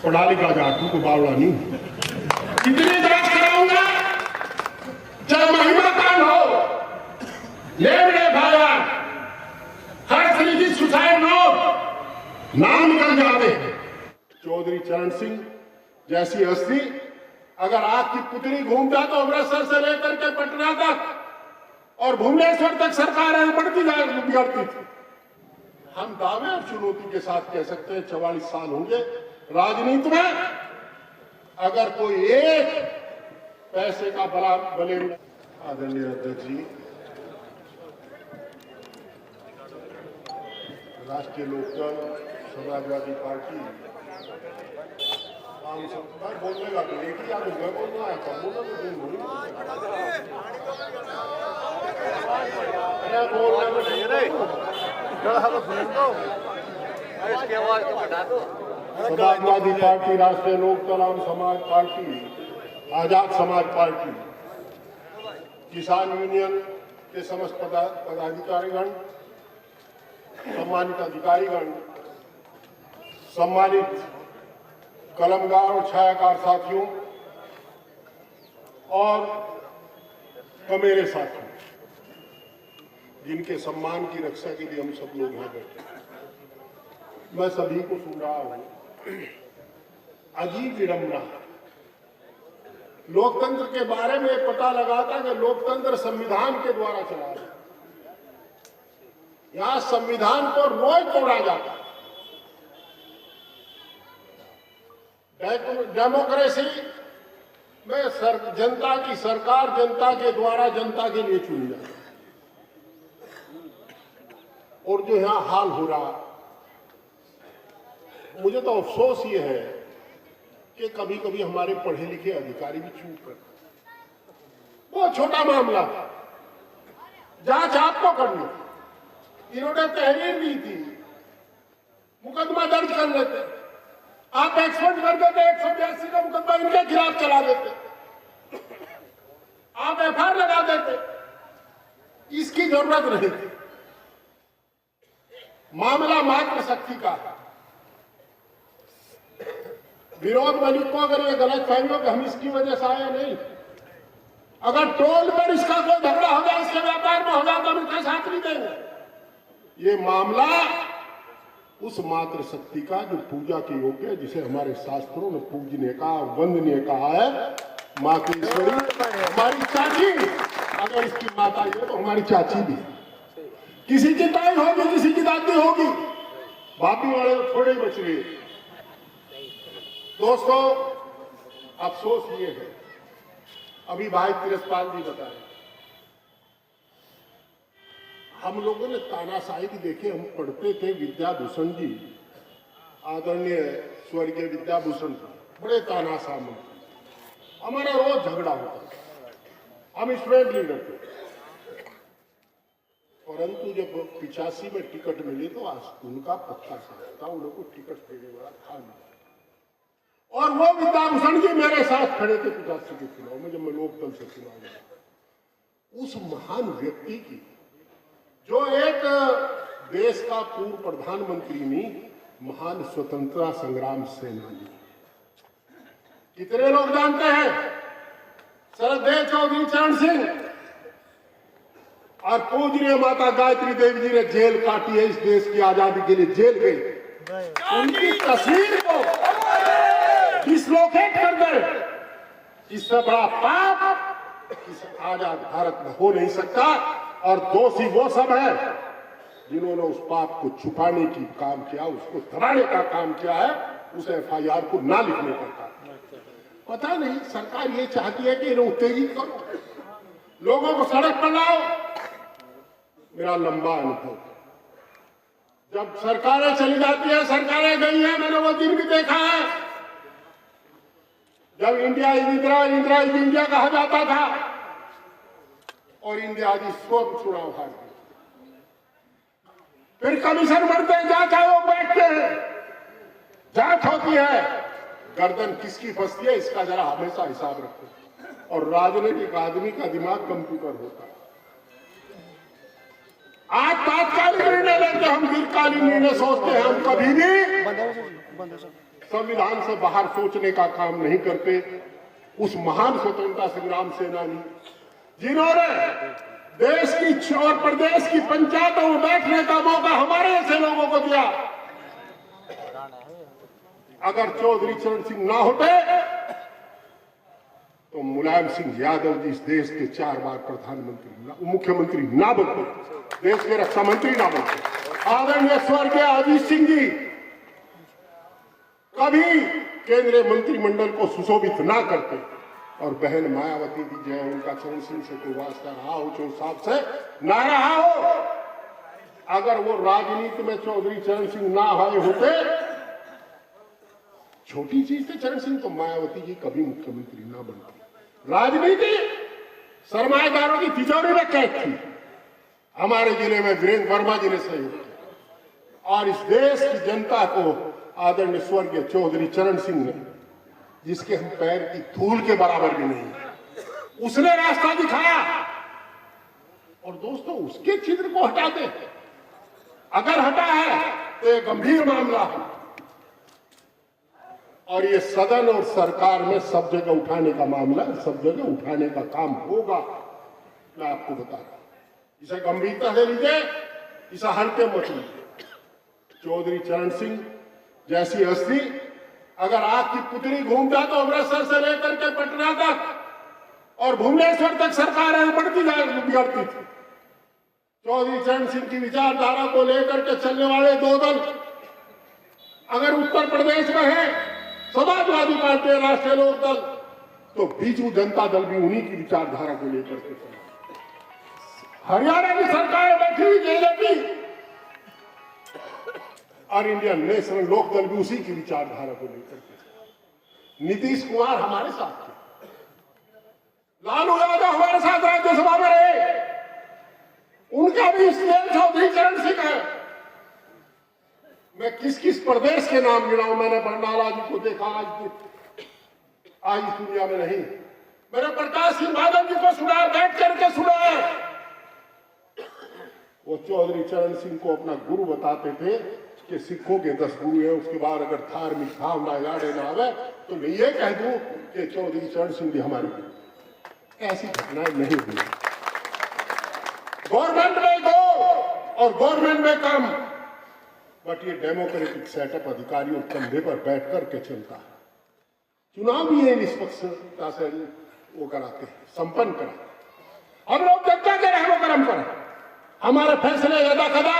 पढ़ा लिखा जाटू को बावड़ा नहीं। कितनी जांच कराऊंगा, चाहे महिमा कांड हो, लेवड़े भाया, हर तरीके की सुसाइड नोट नाम निकल जाते। चौधरी चरण सिंह जैसी हस्ती अगर आग की पुतली घूमता तो अमृतसर से लेकर के पटना तक और भुवनेश्वर तक सरकार बढ़ती बिगड़ती थी। हम दावे और चुनौती के साथ कह सकते हैं 44 साल होंगे राजनीति में, अगर कोई एक पैसे का बले। आदरणीय अध्यक्ष जी, राष्ट्रीय लोकदल समाजवादी पार्टी बोलने का तो एक ही आदमी बोलना है, कब बोलना तो दिन बोलना समाजवादी पार्टी, राष्ट्रीय लोकदल, आम समाज पार्टी, आजाद समाज पार्टी, किसान यूनियन के समस्त पदाधिकारीगण, सम्मानित अधिकारीगण, सम्मानित कलमगार और छायाकार साथियों और कमेरे साथियों, जिनके सम्मान की रक्षा के लिए हम सब लोग यहाँ बैठे, मैं सभी को सुन रहा हूं। अजीब विडंबना, लोकतंत्र के बारे में पता लगाता कि लोकतंत्र संविधान के द्वारा चला है। यहां संविधान को रोज तोड़ा जाता। डेमोक्रेसी में जनता की सरकार जनता के द्वारा जनता के लिए चुनी जाती है। और जो यहां हाल हो रहा, मुझे तो अफसोस ये है कि कभी कभी हमारे पढ़े लिखे अधिकारी भी चूक करते। बहुत छोटा मामला था, जांच आपको करनी, इन्होंने तहरीर दी थी, मुकदमा दर्ज कर लेते, आप एक्सपर्ट कर देते, 182 का मुकदमा इनके खिलाफ चला देते, आप एफआईआर लगा देते, इसकी जरूरत नहीं थी। मामला मात्र शक्ति का है। विनोद मलिक को अगर ये गलत फहमी हो कि हम इसकी वजह से आए, नहीं, अगर टोल पर इसका कोई झगड़ा हो जाए, इसके व्यापार में हो जाए तो हम इसका साथ नहीं देंगे। ये मामला उस मात्र शक्ति का जो पूजा के योग्य है, जिसे हमारे शास्त्रों ने पूजने का वंदनीय कहा है, माँ की ईश्वरी, हमारी चाची। अगर इसकी माता ये तो हमारी चाची भी, किसी की ताई होगी, किसी की दादी होगी, बापी वाले तो थोड़े ही बच गए। दोस्तों, अफसोस ये है, अभी भाई तिरसपाल जी बताए, हम लोगों ने तानाशाही भी देखे। हम पढ़ते थे विद्याभूषण जी, आदरणीय स्वर्गीय विद्याभूषण, बड़े तानाशाह मंत्री, हमारा रोज झगड़ा होता था, हम स्टूडेंट लीडर थे। परंतु जब 85 में टिकट मिली तो आज उनका पत्ता था, उन लोगों को टिकट देने वाला था नहीं। और वो विद्याभूषण जी मेरे साथ खड़े थे 85 के चुनाव में, जब मैं लोकदल से चुनाव लड़ा। उस महान व्यक्ति की, जो एक देश का पूर्व प्रधानमंत्री नहीं, महान स्वतंत्रता संग्राम सेनानी, कितने लोग जानते हैं? श्रद्धेय चौधरी चरण सिंह और पूजनीय माता गायत्री देवी जी ने जेल काटी है, इस देश की आजादी के लिए जेल गई। उनकी तस्वीर को डिसलोकेट कर दे, इससे बड़ा पाप इस आजाद भारत में हो नहीं सकता। और दोषी वो सब है जिन्होंने उस पाप को छुपाने की काम किया, उसको दबाने का काम किया है, उस एफआईआर को ना लिखने का काम। पता नहीं सरकार ये चाहती है कि इन्हें उत्तेजित करो, लोगों को सड़क पर लाओ। मेरा लंबा अनुभव, जब सरकारें चली जाती है, सरकारें गई हैं, मैंने वो दिन भी देखा है जब इंडिया इज इंडिया कहा जाता था और इंडिया आज स्वयं चुनाव हार गई। फिर कमीशन बढ़ते हैं, जांच आयोग बैठते हैं, जांच होती है, गर्दन किसकी फंसती है इसका जरा हमेशा हिसाब रखो। और राजनीतिक आदमी का दिमाग कंप्यूटर होता है। आज तात्कालिक निर्णय लेते, हम दीर्घकालीन निर्णय सोचते हैं। हम कभी भी संविधान से बाहर सोचने का काम नहीं करते। उस महान स्वतंत्रता संग्राम सेनानी जिन्होंने देश की और प्रदेश की पंचायतों में बैठने का मौका हमारे ऐसे लोगों को दिया, अगर चौधरी चरण सिंह ना होते तो मुलायम सिंह यादव जी इस देश के 4 बार प्रधानमंत्री मुख्यमंत्री ना बनते, देश के रक्षा मंत्री ना बनते। आदरणीय स्वर्गीय अजीत सिंह जी कभी केंद्रीय मंत्रिमंडल को सुशोभित ना करते। और बहन मायावती जी जो है, उनका चरण सिंह से कोई वास्ता रहा हो, जो साहब से ना रहा हो, अगर वो राजनीति में चौधरी चरण सिंह ना आए होते, छोटी चीज थे चरण सिंह, तो मायावती जी कभी मुख्यमंत्री ना बनती। राजनीति सरमाएदारों की तिजोरी में कैद थी। हमारे जिले में वीरेंद्र वर्मा जी ने सहयोग किया और इस देश की जनता को आदरणीय स्वर्गीय चौधरी चरण सिंह ने, जिसके हम पैर की धूल के बराबर भी नहीं, उसने रास्ता दिखाया। और दोस्तों, उसके चित्र को हटा दे, अगर हटा है तो ये गंभीर मामला है और ये सदन और सरकार में सब जगह उठाने का मामला, सब जगह उठाने का काम होगा। मैं आपको बता रहा हूं, इसे गंभीरता से लीजिए, इसे हल्के मत लीजिए। चौधरी चरण सिंह जैसी हस्ती अगर आग की पुतली घूमता तो अमृतसर से लेकर के पटना तक और भुवनेश्वर तक सरकारें बिगड़ती थी। चौधरी चरण सिंह की विचारधारा को लेकर के चलने वाले 2 दल अगर उत्तर प्रदेश में है, समाजवादी पार्टी, राष्ट्रीय लोक दल, तो बीजू जनता दल भी उन्हीं की विचारधारा को लेकर के चला। हरियाणा की सरकार बैठी हुई जेजेपी और इंडियन नेशनल लोक दल भी उसी की विचारधारा को लेकर के। नीतीश कुमार हमारे साथ थे, लालू यादव हमारे साथ राज्यसभा में रहे, उनका भी स्नेह चौधरी चरण सिंह है। मैं किस किस प्रदेश के नाम गिनाऊं, मैंने बरनाला जी को देखा आज इस दुनिया में नहीं, मैंने प्रकाश सिंह बादल जी को सुना, बैठ करके सुना। वो चौधरी चरण सिंह को अपना गुरु बताते थे कि सिखों के 10 गुरु हैं, उसके बाद अगर धार्मिक भावना याद ना आवे तो मैं ये कह दूं कि चौधरी चरण सिंह भी हमारे गुरु। ऐसी घटनाएं नहीं हुई। गवर्नमेंट में दो और गवर्नमेंट में कम, बट ये डेमोक्रेटिक सेटअप अधिकारियों कंधे पर बैठ करके चलता है। चुनाव भी ये निष्पक्षता से वो कराते हैं, संपन्न कराते हैं। हम लोग जनता के रहमो करम पर हमारे फैसले यदा कदा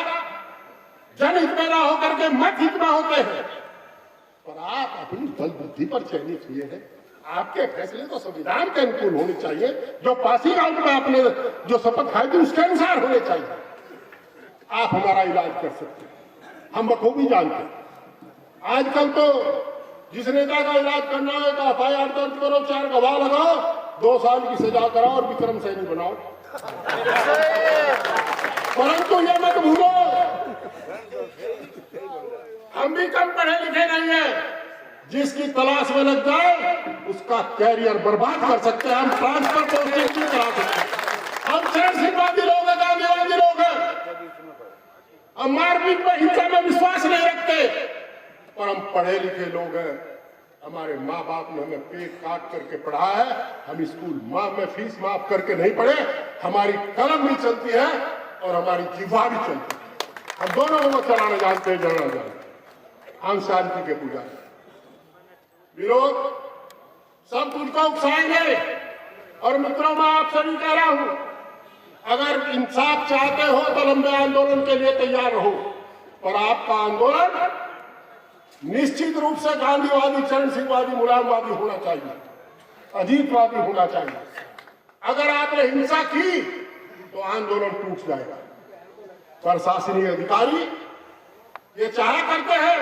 जनहित में ना होकर के मत हित में होते हैं। पर आप अपनी बल बुद्धि पर चयनित हुए हैं, आपके फैसले तो संविधान के अनुकूल होने चाहिए, जो पासिंग आउट में आपने जो शपथ खाई थी उसके अनुसार होने चाहिए। आप हमारा इलाज कर सकते हैं, हम बखूबी जानते हैं। आजकल तो जिस नेता का इलाज करना है तो FIR दर्ज करो, 4 गवाह लगाओ, 2 साल की सजा कराओ और विक्रम सैनी बनाओ। परंतु ये मत भूलो, हम भी कम पढ़े लिखे नहीं है। जिसकी तलाश में लग जाए उसका कैरियर बर्बाद कर सकते हैं, हम ट्रांसफर पोस्टिंग भी करा सकते हैं। हम चरणसिंहवादी लोग हैं, गांधीवादी लोग हैं, हम मारपीट में हिंसा में विश्वास नहीं रखते, पर हम पढ़े लिखे लोग हैं। हमारे माँ बाप ने हमें पेट काट करके पढ़ा है, हम स्कूल में फीस माफ करके नहीं पढ़े। हमारी कलम भी चलती है और हमारी जिह्वा भी चलती है, हम दोनों को चलाना जानते हैं, जानना जानते हैं। हम शांति के पुजारी। विरोध सब कुछ को उकसाएंगे और मित्रों मैं आप सभी कह रहा हूं, अगर इंसाफ चाहते हो तो लंबे आंदोलन के लिए तैयार रहो, पर आपका आंदोलन निश्चित रूप से गांधीवादी, चरण सिंहवादी, मुलायमवादी होना चाहिए, अजीतवादी होना चाहिए। अगर आपने हिंसा की तो आंदोलन टूट जाएगा। प्रशासनिक अधिकारी ये चाहा करते हैं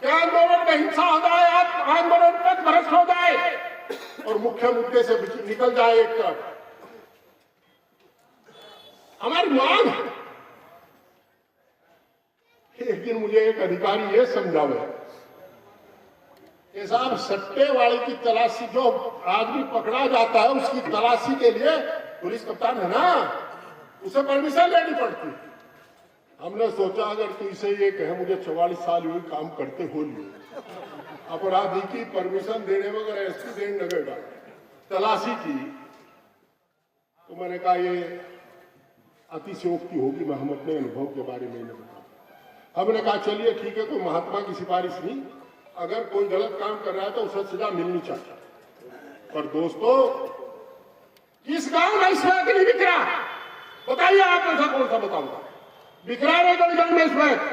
कि आंदोलन में हिंसा हो जाए, आंदोलन पथ भ्रष्ट हो जाए और मुख्य मुद्दे से निकल जाए एक तरफ। हमारी मांग है, एक दिन मुझे एक अधिकारी ये समझावे कि साहब सट्टे वाले की तलाशी, जो आदमी पकड़ा जाता है उसकी तलाशी के लिए पुलिस कप्तान है ना, उसे परमिशन लेनी पड़ती। हमने सोचा अगर तू इसे ये कहे मुझे 44 साल हुए काम करते हो लिए, अपराधी की परमिशन देने में अगर एसपी देने लगेगा तलाशी की, तो मैंने कहा ये अतिशयोक्ति होगी, मैं हम अपने अनुभव के बारे में नहीं बताऊं। हमने कहा चलिए ठीक है, कोई महात्मा की सिफारिश नहीं, अगर कोई गलत काम कर रहा है तो उसे सजा मिलनी चाहिए। पर दोस्तों, किस गांव में इस वक्त नहीं बिक रहा? बताइए आप, ऐसा कौन सा बताऊंगा बिक रहा है गंज में इस वक्त?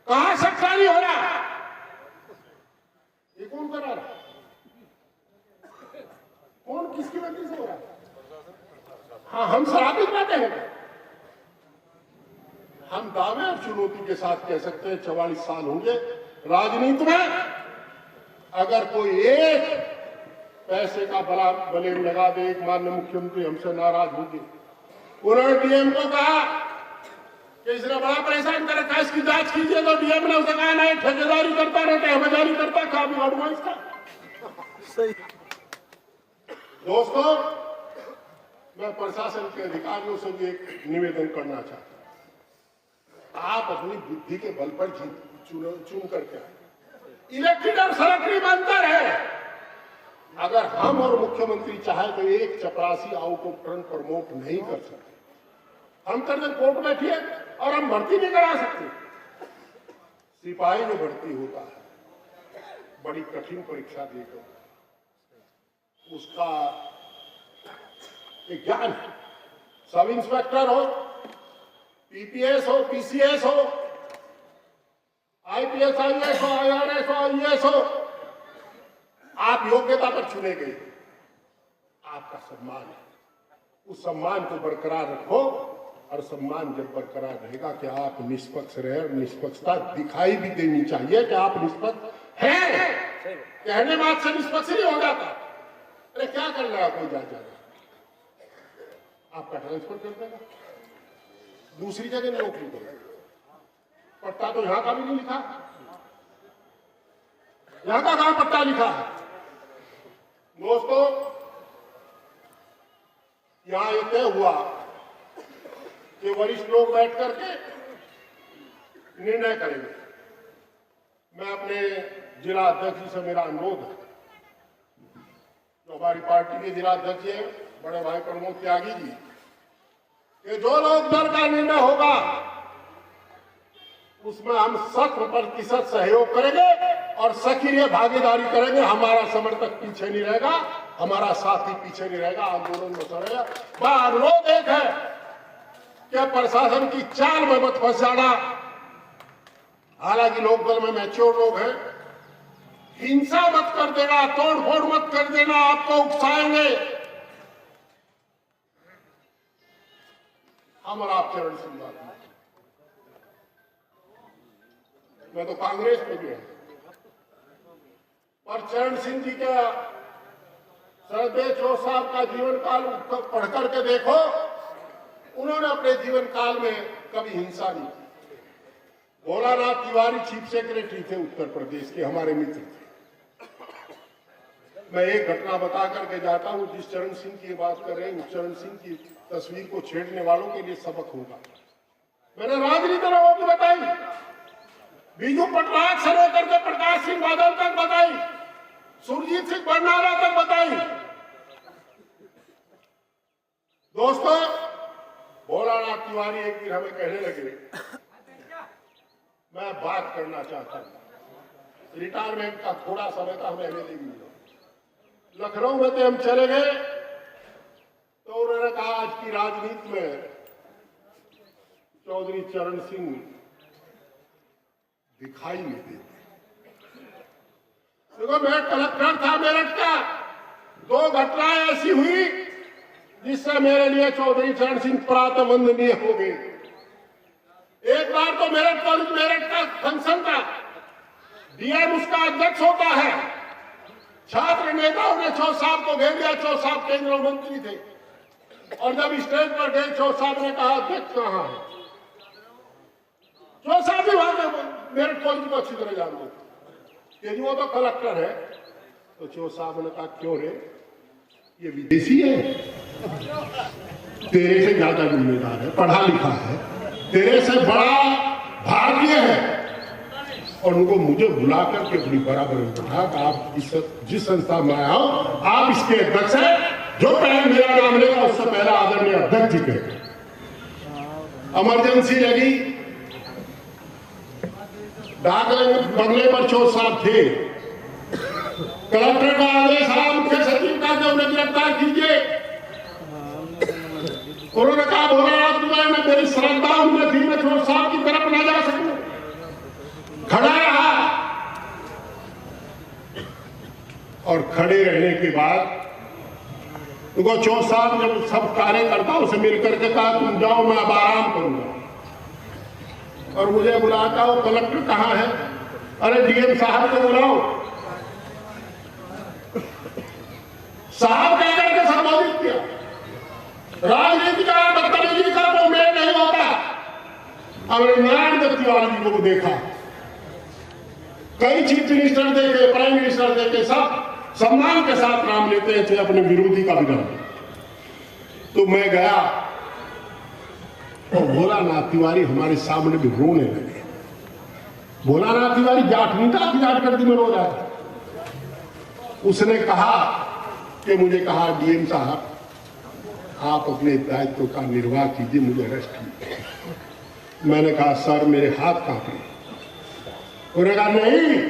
कहां सख्तानी हो रहा? ये कौन करा रहा? कौन किसकी वजह से हो रहा? हाँ, हम शराबी बातें हैं। हम दावे और चुनौती के साथ कह सकते हैं 44 साल होंगे राजनीति में, अगर कोई एक पैसे का बड़ा ब्लेम लगा दे, एक माननीय मुख्यमंत्री हमसे नाराज होंगे। उन्होंने डीएम को कहा कि इसने बड़ा परेशान कर रखा है, इसकी जांच कीजिए, तो डीएम ने उसे कहा नहीं, ठेकेदारी करता रहता है, हमेदारी करता, कहा बिगाड़ूंगा इसका। सही। दोस्तों, मैं प्रशासन के अधिकारियों से भी एक निवेदन करना चाहता हूं, आप अपनी बुद्धि के बल पर चुन करके आए। इलेक्टेड और सेलेक्टेड में अंतर है। अगर हम और मुख्यमंत्री चाहे तो एक चपरासी आउट ऑफ टर्न प्रमोट नहीं कर सकते। हम कर कोर्ट बैठिए और हम भर्ती नहीं करा सकते। सिपाही जो भर्ती होता है बड़ी कठिन परीक्षा देकर, उसका एक ज्ञान, सब इंस्पेक्टर हो, पीपीएस हो, पीसीएस हो, आईपीएस, आईएएस हो, आईआरएस हो, आईएएस हो, आप योग्यता पर चुने गए, आपका सम्मान है। उस सम्मान को बरकरार रखो, और सम्मान जब बरकरार रहेगा कि आप निष्पक्ष रहे, और निष्पक्षता दिखाई भी देनी चाहिए कि आप निष्पक्ष हैं। कहने बात से निष्पक्ष नहीं हो जाता। अरे क्या कर रहा है कोई जा जाएगा, आपका ट्रांसफर कर देगा, दूसरी जगह नौकरी करेगा। पट्टा तो यहां का भी नहीं लिखा, यहां का कहां पट्टा लिखा है? दोस्तों, यहां ये तय हुआ कि वरिष्ठ लोग बैठ करके निर्णय करेंगे। मैं अपने जिला अध्यक्ष जी से मेरा अनुरोध है, जो हमारी पार्टी के जिला अध्यक्ष हैं बड़े भाई प्रमोद त्यागी जी, कि जो लोग दल का निर्णय होगा उसमें हम 100% सहयोग करेंगे और सक्रिय भागीदारी करेंगे। हमारा समर्थक पीछे नहीं रहेगा, हमारा साथी पीछे नहीं रहेगा, आंदोलन में रहेगा। बस अनुरोध एक है कि प्रशासन की चाल में मत फंस जाना। हालांकि लोकदल में मैच्योर लोग हैं, हिंसा मत कर देना, तोड़फोड़ मत कर देना, आपको उकसाएंगे। हम और आप चरण सिंह बात, मैं तो कांग्रेस में भी है, और चरण सिंह जी का सरदेव चौहान साहब का जीवन काल पढ़ करके देखो, उन्होंने अपने जीवन काल में कभी हिंसा नहीं की। भोलानाथ तिवारी चीफ सेक्रेटरी थे उत्तर प्रदेश के, हमारे मित्र थे। मैं एक घटना बता करके जाता हूं, जिस चरण सिंह की बात कर रहे हैं उस चरण सिंह की तस्वीर को छेड़ने वालों के लिए सबक होगा। मैंने राजनीति लोगों की बताई, बीजू पटनायक से लेकर के प्रकाश सिंह बादल तक बताई, सुरजीत सिंह बरनाला तक बताई। दोस्तों, भोलानाथ तिवारी एक दिन हमें कहने लगे, मैं बात करना चाहता हूं, रिटायरमेंट का थोड़ा समय था, हमें एमएलए भी मिला। लखनऊ में तो हम चले गए, तो उन्होंने कहा आज की राजनीति में चौधरी चरण सिंह दिखाई नहीं देते। देखो, मैं कलेक्टर था मेरठ का, 2 घटनाएं ऐसी हुई जिससे मेरे लिए चौधरी चरण सिंह प्रातः वंदनीय हो गए। एक बार तो मेरठ कॉलेज मेरठ का फंक्शन था, डीएम उसका अध्यक्ष होता है, छात्र नेताओं ने चौ साहब को घेर दिया। चौ साहब केंद्रीय मंत्री थे, और जब स्टेज पर गए चौ साहब ने कहा अध्यक्ष कहाँ है? चौ साहब भी वहां मेरठ कॉलेज को अच्छी तरह जानते थे कि वो तो कलेक्टर है। तो चौ साहब ने कहा क्यों रे, ये विदेशी है, तेरे से ज्यादा जिम्मेदार है, पढ़ा लिखा है, तेरे से बड़ा भारतीय है। और उनको मुझे बुला करके अपनी बराबर में बैठा कि आप जिस संस्था में आया हो आप इसके अध्यक्ष हैं, जो पहले मेरा नाम लेगा उससे पहला आदरणीय अध्यक्ष जी कहे। इमरजेंसी लगी, डाक बंगले पर चोर साहब थे, कलेक्टर का आदेश आया मुख्य सचिव का कि उन्हें गिरफ्तार कीजिए। उन्होंने कहा भोलानाथ में मेरी श्रद्धा उनमें थी, मैं चोर साहब की तरफ न जा सकूं, खड़ा रहा। और खड़े रहने के बाद उनको चोर साहब जब सब कार्यकर्ताओं से मिलकर के कहा तुम जाओ मैं अब आराम करूंगा। और मुझे बुलाता हो कलेक्टर कहाँ है? अरे डीएम साहब को बुलाओ। साहब कहकर के संबोधित किया। राजनीति का बदतमीजी का तो मेल नहीं होता। अब नारायण दत्त तिवारी जी को देखा, कई चीफ मिनिस्टर देखे, प्राइम मिनिस्टर देखे, सब सम्मान के साथ नाम लेते थे अपने विरोधी का भी नाम। तो मैं गया और भोलानाथ तिवारी हमारे सामने भी रोने लगे। भोलानाथ तिवारी जाट नहीं था कि जाट करती में रो रहा है। उसने कहा कि मुझे कहा डीएम साहब आप अपने दायित्व का निर्वाह कीजिए, मुझे अरेस्ट कीजिए। मैंने कहा सर मेरे हाथ कांपे। उन्होंने कहा नहीं,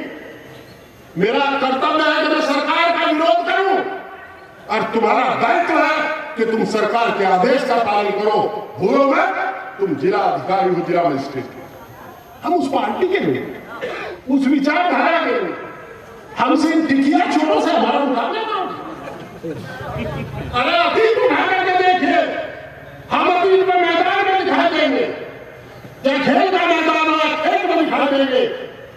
मेरा कर्तव्य है कि मैं सरकार का विरोध करूं और तुम्हारा दायित्व है कि तुम सरकार के आदेश का पालन करो। भूलो मत, तुम जिला अधिकारी हो, जिला मजिस्ट्रेट। हम उस पार्टी के लोग, उस विचारधारा के लोग, हमसे इन टिकिया छोरों से हमारा मुकाबला करो। अरे अतीत उठा करके देखिए, हम अतीत में मैदान में दिखा देंगे, चाहे खेल का मैदान हो खेल में दिखा देंगे,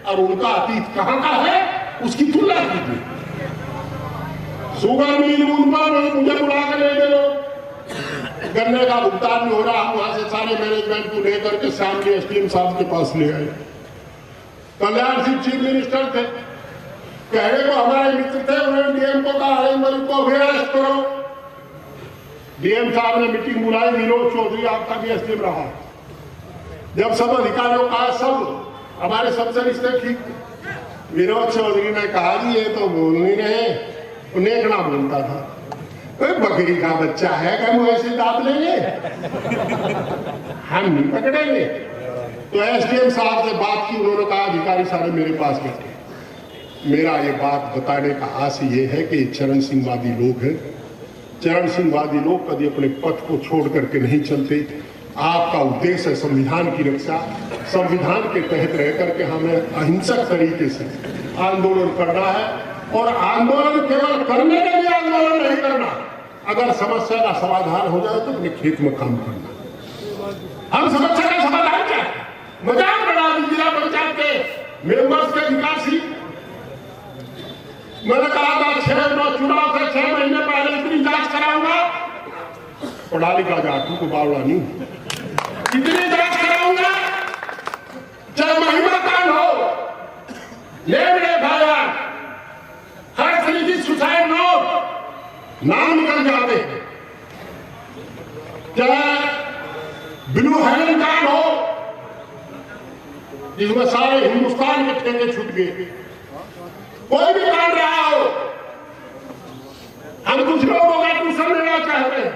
और उनका अतीत कहां का है उसकी तुलना कीजिए। शुगर मिल मुझे बुला कर ले लो, गन्ने का भुगतान भी हो रहा, वहां से सारे मैनेजमेंट को लेकर के सामने एसडीएम साहब के पास ले आए। कल्याण सिंह चीफ मिनिस्टर थे, कहने को हमारे मित्र थे, उन्होंने डीएम को कहा हरिंदर को भी अरेस्ट करो। डीएम साहब ने मीटिंग बुलाई, विनोद चौधरी आपका भी एसडीएम रहा। जब सब अधिकारियों का सब हमारे सबसे रिश्ते ठीक, विनोद चौधरी ने कहा कि ये तो बोल नहीं रहे, उन्हें ना बोलता था, कोई बकरी का बच्चा है कि हम ऐसे दांत लेंगे, हम नहीं पकड़ेंगे। तो एसडीएम साहब से बात की, उन्होंने कहा अधिकारी सारे मेरे पास बैठे। मेरा ये बात बताने का आशय ये है कि चरण सिंहवादी लोग हैं। चरण सिंहवादी लोग कभी अपने पथ को छोड़ करके नहीं चलते। आपका उद्देश्य है संविधान की रक्षा, संविधान के तहत रह करके हमें अहिंसक तरीके से आंदोलन करना है। और आंदोलन केवल करने के लिए आंदोलन नहीं करना, अगर समस्या का समाधान हो जाए तो अपने खेत में काम करना। हम समस्या का समाधान क्या मजाक बना दी जिला पंचायत के मेंबर्स के विकास ही। मैंने कहा था 6 चुनाव से 6 महीने पहले इतनी जांच कराऊंगा, पढ़ा लिखा जाटू को बावड़ा नहीं, इतनी जांच कराऊंगा चाहे महिमा कांड हो, लेवड़े भाया, हर तरीके सुसाइड नोट नाम निकल जाते, चाहे ब्लू हेवन कांड हो जिसमें सारे हिंदुस्तान के ठेके छूट गए, कोई भी कांड रहा हो, हम कुछ लोगों का ट्यूशन लेना चाहते हैं,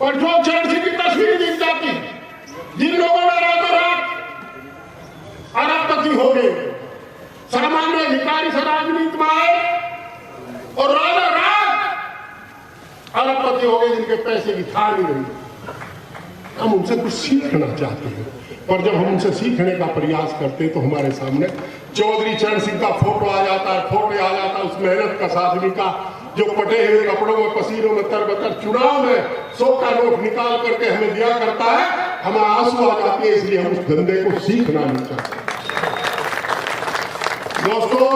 पर जो चरण सिंह की तस्वीर दिख जाती, जिन लोगों ने रातों रात अरबपति हो गए, सामान्य अधिकारी से राजनीति में आए और रातों रात अरबपति हो गए, जिनके पैसे की थार नहीं रही। हम उनसे कुछ सीखना चाहते हैं, पर जब हम उनसे सीखने का प्रयास करते हैं तो हमारे सामने चौधरी चरण सिंह का फोटो आ जाता है, फोटो आ जाता है उस मेहनत का आदमी का जो पटे हुए कपड़ों में पसीनों में तरबतर चुनाव में 100 का नोट निकाल करके हमें दिया करता है, हमें आंसू आ जाती है। इसलिए हम उस धंधे को सीखना नहीं चाहते। दोस्तों,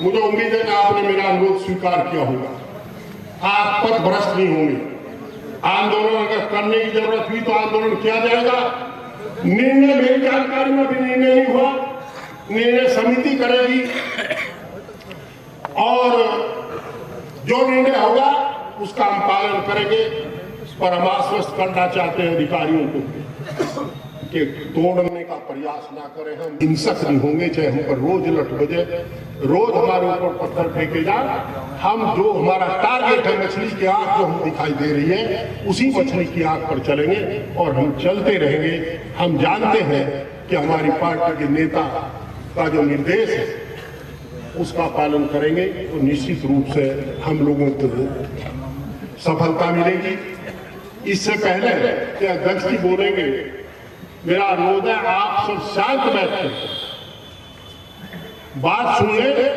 मुझे उम्मीद है कि आपने मेरा अनुरोध स्वीकार किया होगा। आप पथ भ्रष्ट नहीं होंगे। आंदोलन अगर करने की जरूरत हुई तो आंदोलन किया जाएगा। निर्णय मेरी जानकारी में भी निर्णय नहीं हुआ, निर्णय समिति करेगी और जो निर्णय होगा उसका हम पालन करेंगे। पर हम आश्वस्त करना चाहते हैं अधिकारियों को, कि तोड़ने का प्रयास ना करें। हम हिंसक नहीं होंगे, चाहे हम पर रोज लठ बजे, रोज हमारे ऊपर पत्थर फेंके जाए। हम जो हमारा टारगेट है, मछली की आंख जो हम दिखाई दे रही है, उसी मछली की आंख पर चलेंगे और हम चलते रहेंगे। हम जानते हैं कि हमारी पार्टी के नेता का जो निर्देश है उसका पालन करेंगे तो निश्चित रूप से हम लोगों को सफलता मिलेगी। इससे पहले कि अध्यक्ष जी बोलेंगे, मेरा अनुरोध है आप सब शांत बैठ कर बात सुन लें।